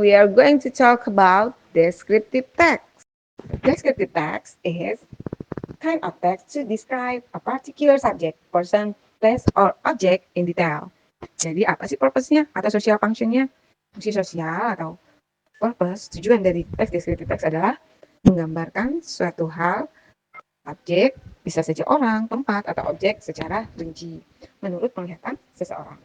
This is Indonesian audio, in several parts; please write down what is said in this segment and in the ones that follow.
we are going to talk about descriptive text. Descriptive text is kind of text to describe a particular subject, person, place, or object in detail. Jadi apa sih purpose-nya atau social function-nya? Fungsi sosial atau purpose, tujuan dari teks descriptive text adalah menggambarkan suatu hal, objek, bisa saja orang, tempat, atau objek secara rinci menurut penglihatan seseorang.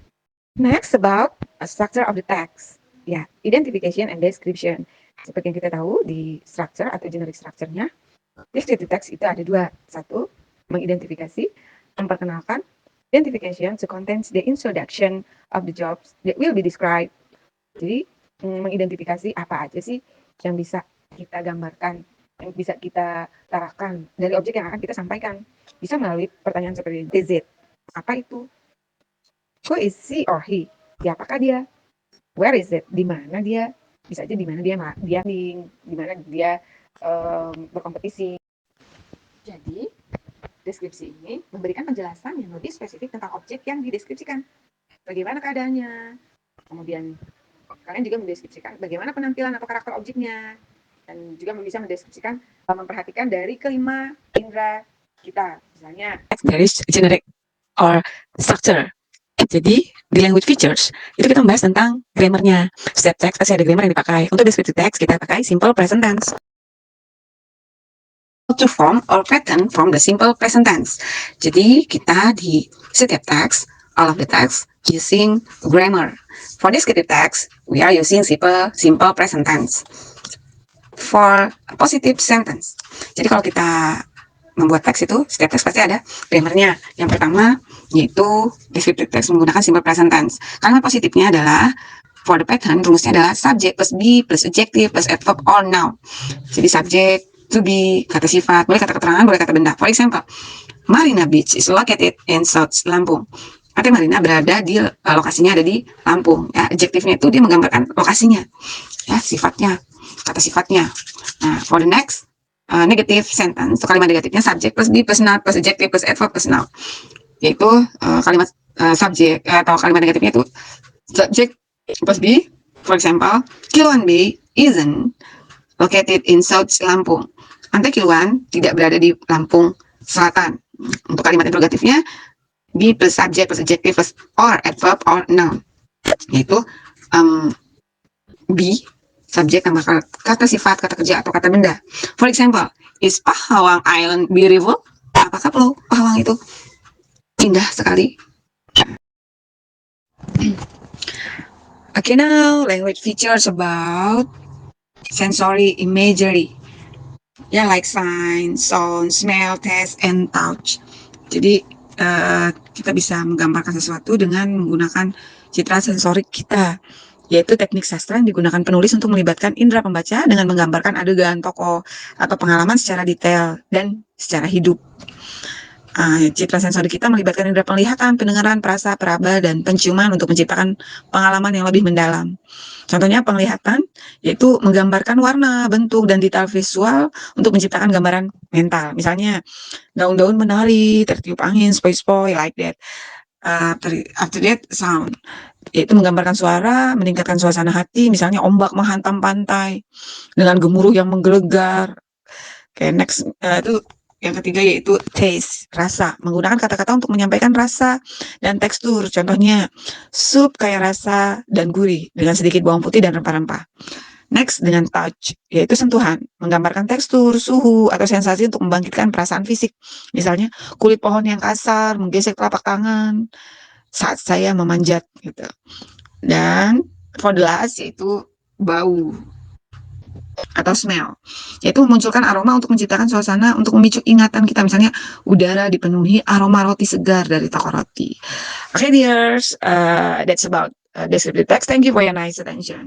Next about a structure of the text. Ya, identification and description. Seperti yang kita tahu di structure atau generic structure-nya, descriptive text itu ada dua. Satu, mengidentifikasi, memperkenalkan. Identification to contains the introduction of the jobs that will be described. Jadi, mengidentifikasi apa aja sih yang bisa kita gambarkan, yang bisa kita tarakan dari objek yang akan kita sampaikan. Bisa melalui pertanyaan seperti is it? Apa itu? Who is she or he? Siapakah dia? Where is it? Di mana dia? Bisa aja di mana dia di mana dia berkompetisi. Jadi, deskripsi ini memberikan penjelasan yang lebih spesifik tentang objek yang dideskripsikan. Bagaimana keadaannya? Kemudian kalian juga mendeskripsikan bagaimana penampilan atau karakter objeknya. Dan juga bisa mendeskripsikan, memperhatikan dari kelima indera kita. Misalnya, dari generic or structure. Jadi, di language features, itu kita membahas tentang grammarnya. Setiap teks pasti ada grammar yang dipakai. Untuk descriptive text, kita pakai simple present tense. To form or pattern from the simple present tense. Jadi, kita di setiap teks, all of the text, using grammar. For descriptive text, we are using simple present tense. For a positive sentence. Jadi, kalau kita membuat teks itu, setiap teks pasti ada grammarnya. Yang pertama, yaitu descriptive text menggunakan simple present tense. Kalimat positifnya adalah, for the pattern, rumusnya adalah subject plus be plus adjective plus adverb or noun. Jadi subject, to be, kata sifat, boleh kata keterangan, boleh kata benda. For example, Marina Beach is located in South Lampung. Artinya Marina berada di, lokasinya ada di Lampung. Ya, adjektifnya itu dia menggambarkan lokasinya. Ya, sifatnya, kata sifatnya. Nah, for the next, negative sentence, atau kalimat negatifnya subject plus be plus noun plus adjective plus adverb plus noun. Yaitu kalimat subjek atau kalimat negatifnya itu subject plus be. For example, Kiluan Bay isn't located in South Lampung. Pantai Kiluan tidak berada di Lampung Selatan. Untuk kalimat interrogatifnya, be plus subject plus adjective plus or adverb or noun. Yaitu be, subjek tambah kata sifat, kata kerja, atau kata benda. For example, is Pahawang Island beautiful? Apakah Pulau Pahawang itu indah sekali? Okay, now language features about sensory imagery. Ya, like sign, sound, smell, taste, and touch. Jadi kita bisa menggambarkan sesuatu dengan menggunakan citra sensorik kita, yaitu teknik sastra yang digunakan penulis untuk melibatkan indera pembaca dengan menggambarkan adegan, tokoh, atau pengalaman secara detail dan secara hidup. Citra sensori kita melibatkan indera penglihatan, pendengaran, perasa, peraba, dan penciuman untuk menciptakan pengalaman yang lebih mendalam. Contohnya penglihatan, yaitu menggambarkan warna, bentuk, dan detail visual untuk menciptakan gambaran mental. Misalnya, daun-daun menari, tertiup angin, spoi-spoi, like that. After that, sound, yaitu menggambarkan suara, meningkatkan suasana hati, misalnya ombak menghantam pantai dengan gemuruh yang menggelegar. Okay, next, itu yang ketiga yaitu taste, rasa, menggunakan kata-kata untuk menyampaikan rasa dan tekstur. Contohnya, sup kaya rasa dan gurih dengan sedikit bawang putih dan rempah-rempah. Next, dengan touch, yaitu sentuhan, menggambarkan tekstur, suhu, atau sensasi untuk membangkitkan perasaan fisik. Misalnya, kulit pohon yang kasar, menggesek telapak tangan saat saya memanjat, gitu. Dan for the last, yaitu bau atau smell, yaitu memunculkan aroma untuk menciptakan suasana untuk memicu ingatan kita. Misalnya, udara dipenuhi aroma roti segar dari toko roti. Okay, dears, that's about descriptive text. Thank you for your nice attention.